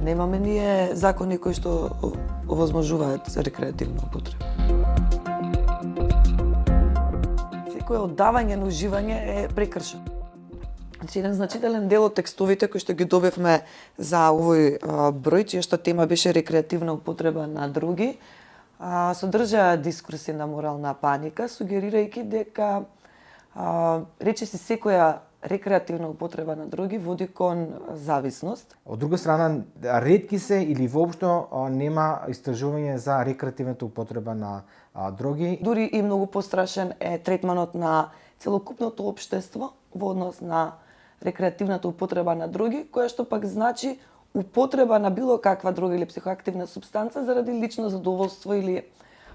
Немаме ние закони кои што овозможуваат рекреативна употреба. Секое оддавање на уживање е прекршен. Значи, еден значителен дел од текстовите кои што ги добивме за овој број, чија што тема беше рекреативна употреба на други, содржаа дискурси на морална паника, сугерирајќи дека речиси секоја рекреативна употреба на други води кон зависност. Од друга страна, ретки се или воопшто нема истражување за рекреативната употреба на дроги. Дури и многу пострашен е третманот на целокупното општество во однос на рекреативната употреба на други, која што пак значи употреба на било каква друга или психоактивна супстанца заради лично задоволство или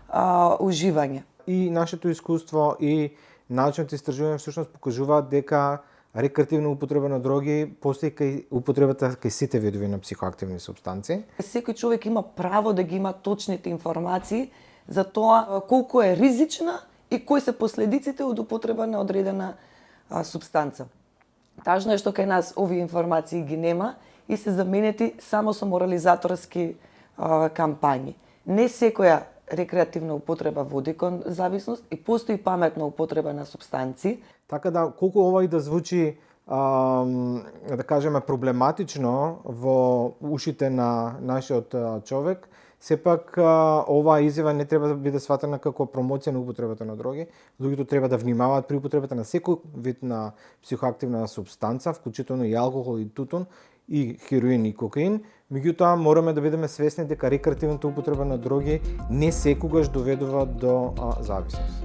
уживање. И нашето искуство и научните истражувања всушност покажуваат дека рекреативна употреба на дроги постои кај употребата кај сите видови на психоактивни супстанции. Секој човек има право да ги има точните информации за тоа колку е ризична и кои се последиците од употреба на одредена супстанца. Тажно е што кај нас овие информации ги нема и се заменети само со морализаторски кампањи. Не секоја рекреативна употреба води кон зависност и постои паметна употреба на супстанции. Така да, колку ова и да звучи, да кажеме, проблематично во ушите на нашиот човек, сепак оваа изјава не треба да биде сватена како промоција на употребата на дроги. Луѓето треба да внимаваат при употребата на секој вид на психоактивна супстанца, вклучително и алкохол и тутун, и хероин и кокаин. Меѓутоа, мораме да бидеме свесни дека рекреативната употреба на дроги не секогаш доведува до зависност.